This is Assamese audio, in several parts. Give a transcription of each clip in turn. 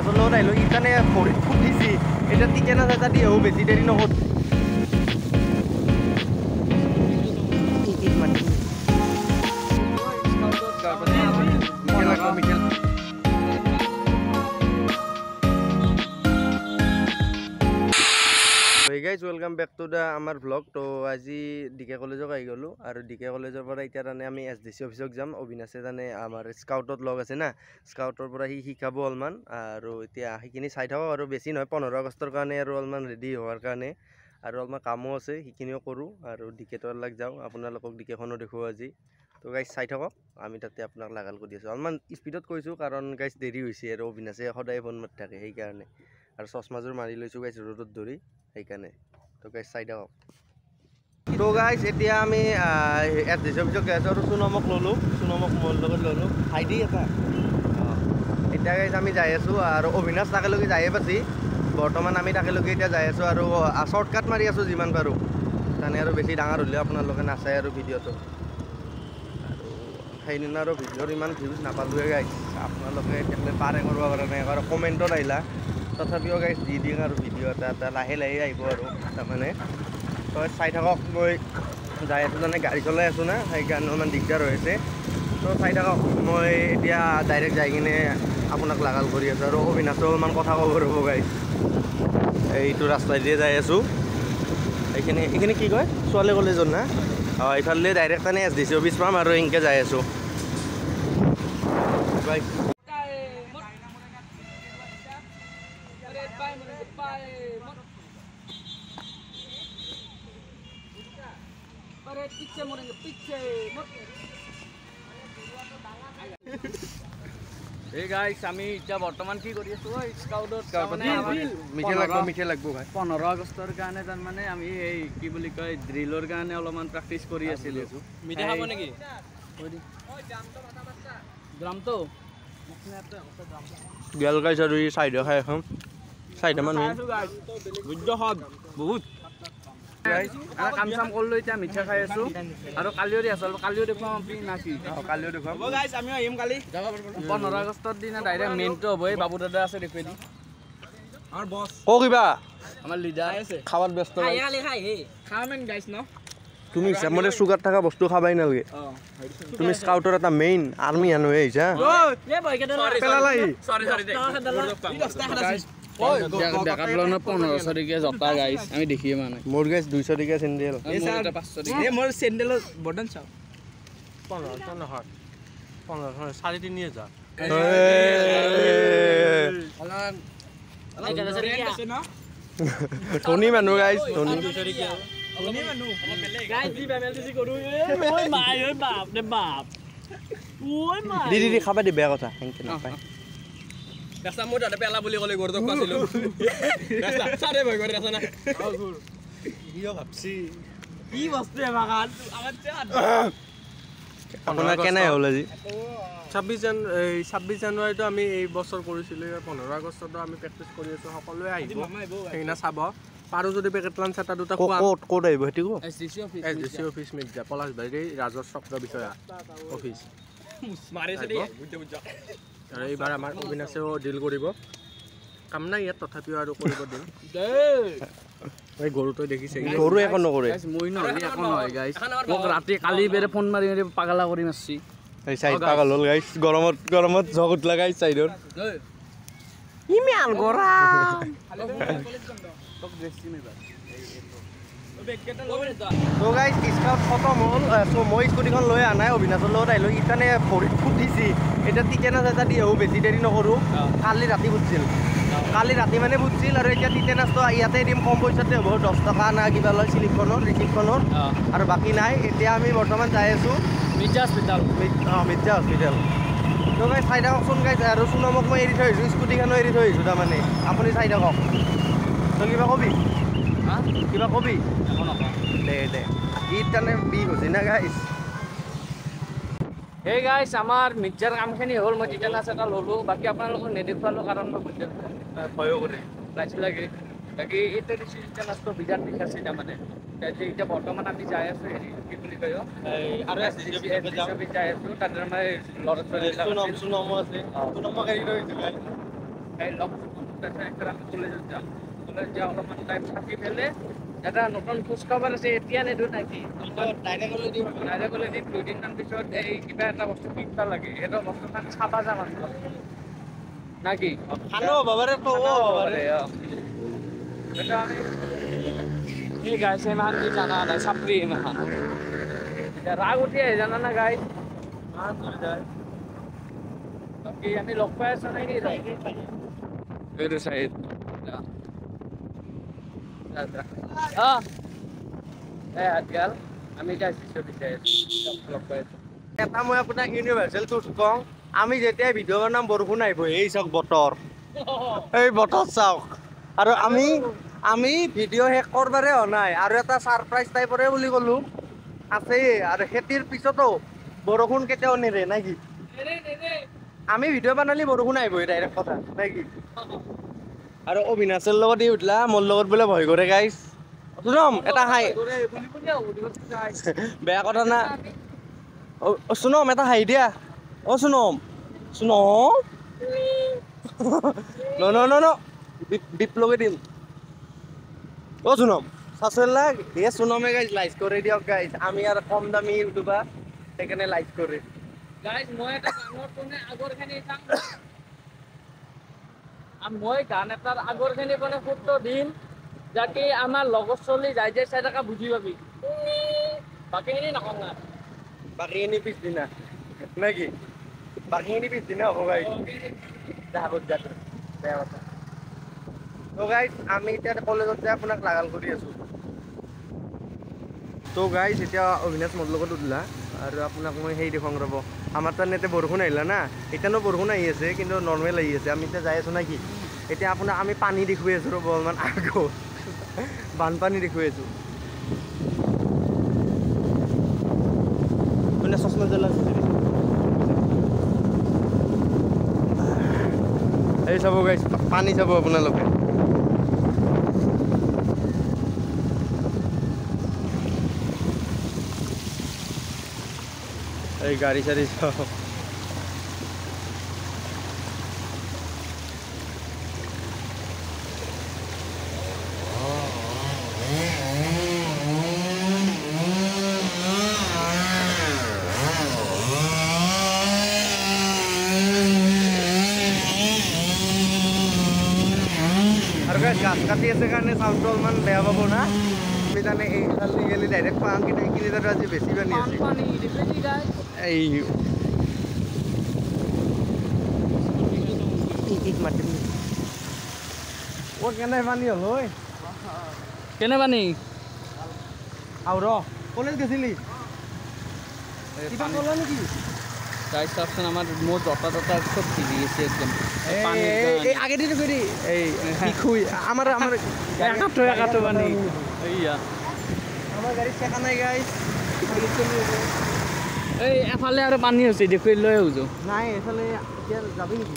লগত আহিলোঁ ইটানে ভৰিত ফুটিছি এতিয়া টিকেনা এটা দি আহোঁ বেছি দেৰি নকৰোঁ guys welcome back to the আমাৰ ব্লগ তো আজি ডিকে কলেজত আহি গ'লোঁ আৰু ডিকে কলেজৰ পৰা এতিয়া তানে আমি SDC অফিচত যাম অবিনাশে তানে আমাৰ স্কাউটত লগ আছে না স্কাউটৰ পৰা সি শিকাব অলপমান আৰু এতিয়া সেইখিনি চাই থাকক আৰু বেছি নহয় 15 আগষ্টৰ কাৰণে আৰু অলপমান ৰেডি হোৱাৰ কাৰণে আৰু অলপমান কামো আছে সেইখিনিও কৰোঁ আৰু ডিকেটৰ লাগ যাওঁ আপোনালোকক ডিকেখনো দেখুৱাওঁ আজি তো গাইজ চাই থাকক আমি তাতে আপোনাক লাগাল কৰি আছোঁ অলপমান স্পীডত কৈছোঁ কাৰণ গাইজ দেৰি হৈছে আৰু অবিনাশে সদায় ফোন মাৰি থাকে সেইকাৰণে আৰু চশমাযোৰ মাৰি লৈছোঁ গাইজ ৰ'দত ধৰি সেইকাৰণে তো গাইজ চাই থাকক তো গাইজ এতিয়া আমি SDC অফিচত গৈ আছোঁ আৰু সুনমক ল'লোঁ সুনমক মোৰ লগত ল'লোঁ ভাইটি এটা এতিয়া গাইজ আমি যাই আছোঁ আৰু অবিনাশ তাকেলৈকে যায়ে পাইছি বৰ্তমান আমি তাকেলৈকে এতিয়া যাই আছোঁ আৰু শ্বৰ্টকাট মাৰি আছোঁ যিমান পাৰোঁ তাৰমানে আৰু বেছি ডাঙৰ হ'লেও আপোনালোকে নাচায় আৰু ভিডিঅ'টো আৰু সেইদিনা আৰু ভিডিঅ'ৰ ইমান ভিউজ নাপালোঁৱে গাইজ আপোনালোকে তেখেতে পাৰে কৰিব পৰা নাই আৰু কমেণ্টত আহিলা তথাপিও গাইজ দি দিওঁ আৰু ভিডিঅ' এটা লাহে লাহে আহিব আৰু তাৰমানে তই চাই থাকক মই যাই আছোঁ মানে গাড়ী চলাই আছোঁ না সেইকাৰণে অলপমান দিগদাৰ হৈ আছে তো চাই থাকক মই এতিয়া ডাইৰেক্ট যাই কিনে আপোনাক লাগাল কৰি আছোঁ আৰু অবিনাশো অলপমান কথা ক'ব ৰ'ব গাইজ এইটো ৰাস্তাইদিয়ে যাই আছোঁ এইখিনি কি কয় ছোৱালী কলেজত না অঁ এইফালে ডাইৰেক্ট মানে SDC অফিচ পাম আৰু এনেকৈ যাই আছোঁ বাই पीछे मुड़ेंगे पीछे এই গাইস আমি এতিয়া বৰ্তমান কি কৰি আছো স্কাউটত মিঠে লাগব ভাই 15 আগষ্টৰ কাৰণে তাৰ মানে আমি এই কি বুলি কয় ড্ৰিলৰ কাৰণে অলপমান প্ৰেক্টিছ কৰি আছিলো মিঠে খাব নেকি গ্ৰামটো গেল গাইছ আৰু এই সাইডে খাই এখন সাইডে মান বুদ্ধ হদ বহুত কাম চাম কৰিলো এতিয়া মিঠা খাই আছো আৰু কালিও দি আছো কালিও দেখুৱাম আপুনি নাকি কালিও দেখুৱাম গাইছ আমি আহিম কালি 15 আগষ্টৰ দিনা ডাইৰেক্ট মেইনটো হ'ব এই বাবু দাদা আছে দেখুৱাই দি আমাৰ বস ক কিবা আমাৰ লিডাৰ আছে খাৱাত ব্যস্ত খাই খামেন গাইছ ন তুমি হিচাপমতে চুগাৰ থকা বস্তু খাবাই নালাগে তুমি স্কাউটৰ এটা মেইন আৰ্মি আনো আহিছা আমি দেখিয়ে মানে মোৰ গাইছ 200 টকীয়া চেণ্ডেল মোৰ চেণ্ডেলৰ বৰ্ডন চাওঁ 15 নহয় 15,5,5,000 ধনী মানুহ গাইছ ধনী দি খাবা দি বেয়া কথা সেনেকে নাপায় মোৰ তাতে পেলা বুলি ক'লে গৰদক পাইছিলোঁ চাৰে ভয় কৰি আছে না ভাবছি কি বস্তু এবাৰ আপোনাৰ কেনে হ'ল আজি 26 জানুৱাৰীটো আমি এই বছৰ কৰিছিলোঁ 15 আগষ্টতো আমি প্ৰেক্টিচ কৰি আছোঁ সকলোৱে আহিব সেইদিনা চাব পাৰোঁ যদি পেকেটলান চেটা দুটা ক'ত আহিব সেইটো SDC অফিচ মিৰ্জা পলাশবাৰীৰ ৰাজহ চক্ৰ বিষয়া অফিচ আৰু এইবাৰ আমাৰ অবিনাশেও ডিল কৰিব কাম নাই ইয়াত তথাপিও আৰু কৰিব দিম এই গৰুটো দেখিছে গৰু একো নকৰে মই নহ'লে একো নহয় গাইছ মোক ৰাতি কালি বেৰে ফোন মাৰি মাৰি পাগলা কৰি মাৰছি এই চাইড পাগল হ'ল গাইছ গৰমত জগ উঠলা গাইছ চাইডৰ ইমান গৰম তো গাইছ স্কাউট খতম হ'ল মই স্কুটিখন লৈ অহা নাই অবিনাশৰ লগত আহিলোঁ ইটানে ভৰিত ফুটিছি এতিয়া টিকেনাছ এটা দি আহোঁ বেছি দেৰি নকৰোঁ কালি ৰাতি ফুটছিল আৰু এতিয়া টিকেনাছটো ইয়াতে দিম কম পইচাতে হ'ব 10 টকা না কিবা লয় শ্লিপখনৰ ৰিচিপ্টখনৰ আৰু বাকী নাই এতিয়া আমি বৰ্তমান যাই আছোঁ মিৰ্জা হস্পিটেল মিৰ্জা হস্পিটেল তো গাইছ চাই থাককচোন গাইছ আৰু সুনমক মই এৰি থৈ আহিছোঁ স্কুটিখনো এৰি থৈ আহিছোঁ তাৰমানে আপুনি চাই থাকক তই কিবা কবি দে ঈদ কাৰণে বিষ হৈছে না গাইছ এই গাইছ আমাৰ মিৰ্জাৰ কামখিনি হ'ল মই টিকেনাছ এটা ল'লোঁ বাকী আপোনালোকক নেদেখুৱালোঁ কাৰণ মই ভয়ো কৰি লাইছিল লাগে বাকী এইটো দিছোঁ টিকেনাছটো বিৰাট বিষ আছে তাৰমানে এতিয়া বৰ্তমান আমি যাই আছোঁ হেৰি কি বুলি কয় আৰু যাই আছোঁ তাতে আমাৰ ল'ৰা ছোৱালী এই লগ একটা আমি কলেজত যাম কলেজ যাই অলপমান টাইম থাকি ফেলে এটা নতুন খোজ খবৰ আছে এতিয়া নেদো নাকি ডাইৰেক্ট গ'লে দিম 2 দিনমান পিছত এই কিবা এটা বস্তু কিনিব লাগে সেইটো বস্তুখন চাবা যাম নাকি খানো বাবাৰে এটা আমি এই গাইছ ইমান কি জানা নাই চাপৰি ইমান এতিয়া ৰাগ উঠি আহে জানা না গাইছ বাকী আমি লগ পাই আছো নেকি এইটো চাইড আজকাল আমি এটা শিষ্য বিচাৰি আছো লগ পাই আছো এটা মই আপোনাক ইউনিভাৰ্চেল ট্ৰুথ কওঁ আমি যেতিয়া ভিডিঅ' বনাম বৰষুণ আহিব এই চাওক বতৰ এই বতৰ চাওক আৰু আমি ভিডিঅ' শেষ কৰবাৰে হোৱা নাই আৰু এটা ছাৰপ্ৰাইজ টাইপৰে বুলি ক'লোঁ আছেই আৰু খেতিৰ পিছতো বৰষুণ কেতিয়াও নেৰে নে কি আমি ভিডিঅ' বনালে বৰষুণ আহিবই ডাইৰেক্ট কথা নে কি আৰু অবিনাশৰ লগত ই উঠলা মোৰ লগত বোলে ভয় কৰে গাইছ শুনম এটা হাই বেয়া কথা না শুনম এটা হাঁহি দিয়া শুনম বিপ লগাই দিম শুনম চাচেলাক শুনমে গাইজ লাইক কৰি দিয়ক গাইজ আমি আৰু কম দামী ইউটিউবাৰ সেইকাৰণে লাইক কৰে গাইজ মই এটা গানৰ কোনে আগৰখিনি চাম মই গান এটাৰ আগৰখিনি মানে ফটো দিম যাতে আমাৰ লগৰ চলি যাই যে চাই থকা বুজি পাবি বাকীখিনি নকওঁ না বাকীখিনি পিছদিনা নে কি বাকীখিনি পিছদিনা হ'ব গাইজ বেয়া কথা তো গাইজ আমি এতিয়া কলেজত যাই আপোনাক লাগাল কৰি আছোঁ তো গাইজ এতিয়া অবিনাশ মোৰ লগত উঠলা আৰু আপোনাক মই সেই দেখুৱাম ৰ'ব আমাৰ তাত ইয়াতে বৰষুণ আহিলা না এতিয়ানো বৰষুণ আহি আছে কিন্তু নৰ্মেল আহি আছে আমি এতিয়া যাই আছোঁ না কি এতিয়া আপোনাক আমি পানী দেখুৱাই আছোঁ ৰ'ব অলপমান আগত বানপানী দেখুৱাই আছোঁ মানে চশমা জ্বলা এই চাব গাইজ পানী চাব আপোনালোকে এই গাড়ী চাড়ী চাব আৰু গাছ কাটি আছে কাৰণে চাউণ্ডটো অলপমান বেয়া পাব না আমি জানে এইফালে গ'লে ডাইৰেক্ট পাওঁ কিন্তু এইখিনি জেগা আজি বেছি পানী আছে এই মাতিম কেনে পানী হ'ল ঐ কেনে পানী আও ৰ কলেজ গৈছিলি কিবা ক'লা নেকি গাইজ চাওকচোন আমাৰ মোৰ জতা ততা চব ভিজি গৈছে একদম এই আগেদি কৰি এই খুই আমাৰ একাটো পানী এইয়া আমাৰ গাড়ীত চেকা নাই গাইজ এই এফালে আৰু পানী হৈছে দেখুৱাই লৈ আহিছোঁ নাই এইফালে এতিয়া যাবি নেকি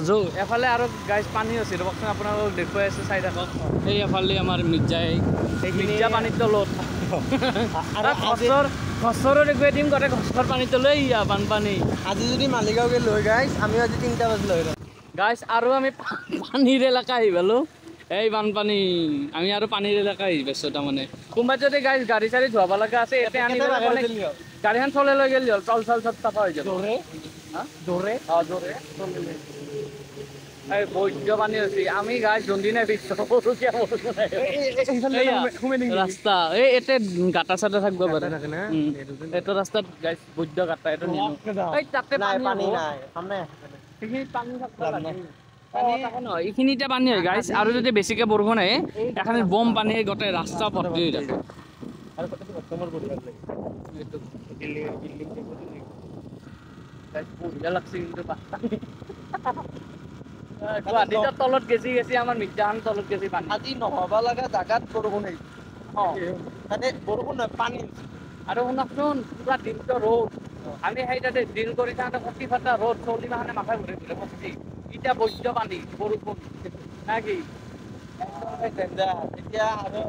যৌ এফালে আৰু গাইজ পানী হৈছে ৰ'বকচোন আপোনালোকক দেখুৱাই আছে চাই থাকক এই এফালে আমাৰ মিৰ্জাই মিৰ্জা পানীৰ তলত আৰু গছৰো দেখুৱাই দিম গোটেই গছৰ পানীত লৈ ইয়া বানপানী আজি যদি মালিগাঁও গ'লো হয় গাইজ আমিও আজি 3টা বাজিলো হয় গাইজ আৰু আমি পানীৰ এলেকা আহি পালোঁ এই বানপানী আমি আৰু পানীৰ এলেকা আহি পাইছোঁ তাৰমানে কোনোবাই যদি গাইজ গাড়ী চাড়ী ধুৱাব লগা আছে এতিয়া আনি গাড়ীখন চলাই লৈ গ'লে হ'ল চল চব চাফা হৈ যাব দৌৰে এই বৈদ্য পানী হৈছে আমি গাইজ যোনদিনাই ৰাস্তা এই এতে গাঁটা চাটা থাকিব পাৰে এইটো ৰাস্তাত গাইজ বৈদ্য গাঁটা এইটো এই তাতে পানী নাই এইখিনিত পানী নহয় এইখিনিতে পানী হয় গাইজ আৰু যদি বেছিকৈ বৰষুণ আহে এখানে বম পানী গোটেই ৰাস্তা ভৰ্তি হৈ থাকে গুৱাহাটীত তলত গেছি আমাৰ মিৰ্জাখন তলত গেছি পানী আজি নহ'ব লগা জাগাত বৰষুণ আহিছে মানে বৰষুণ নহয় পানী আৰু শুনকচোন পুৰা দিনটো ৰ'দ আমি সেই তাতে ড্ৰিল কৰি থাকোঁতে কটি ফটা ৰ'দ চলি মাহনে মাথাই ঘূৰি ঘূৰে কটি এতিয়া বৈদ্য পানী বৰষুণ না কি এতিয়া আৰু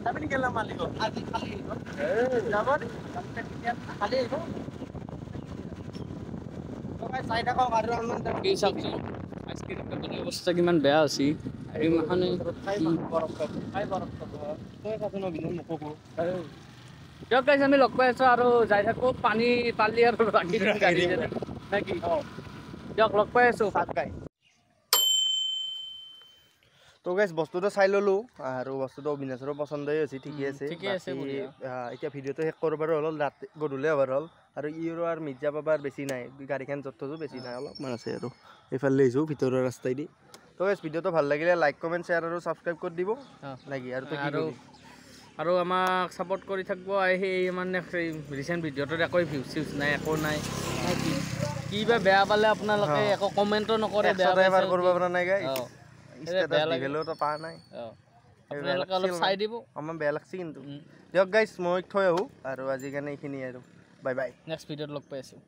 যাবি নেকি মালিক আজি খালি আহিব যাব খালি আহিব চাই থাকক আৰু অলপমান কি চাওকচোন আইচক্ৰীম পেকেটৰ অৱস্থা কিমান বেয়া হৈছে এইমাখানে দিয়ক গাইছ আমি লগ পাই আছো আৰু যাই থাকো পানী পালি আৰু ৰাখি দিম গাড়ী নেকি দিয়ক লগ পাই আছো তো গাইছ বস্তুটো চাই ল'লো আৰু বস্তুটো অবিনাশৰো পচন্দই হৈছে ঠিকে আছে ঠিকে আছে বাকী, বঢ়িয়া। এতিয়া ভিডিঅ'টো শেষ কৰিবাৰো হ'ল ৰাতি গধূলি হ'বৰ হ'ল আৰু ইউৰো আৰু মিৰ্জা পাবাৰ বেছি নাই গাড়ীখন য'ত থৈছোঁ বেছি নাই অলপমান আছে আৰু এইফালে আহিছোঁ ভিতৰৰ ৰাস্তাইদি তো গাইছ ভিডিঅ'টো ভাল লাগিলে লাইক কমেণ্ট শ্বেয়াৰ আৰু ছাবস্ক্ৰাইব কৰি দিব লাগি আৰু তই কি আৰু কৰিবি? আৰু আমাক ছাপোৰ্ট কৰি থাকিব সেই মানে ৰিচেণ্ট ভিডিঅ'টোত একো ভিউজ চিউজ নাই একো নাই কিবা বেয়া পালে আপোনালোকে একো কমেণ্টো নকৰে বেয়া এবাৰ কৰিব পৰা নাই গাইছ বেয়া ষ্টেটাছ লাগে দিবলৈওতো পা নাই আপোনালোকে অলপ চাই দিব আমাৰ বেয়া লাগছে কিন্তু দিয়ক গাইছ মই থৈ আহোঁ আৰু আজিৰ কাৰণে এইখিনি আৰু বাই বাই নেক্সট ভিডিঅ'ত লগ পাই আছোঁ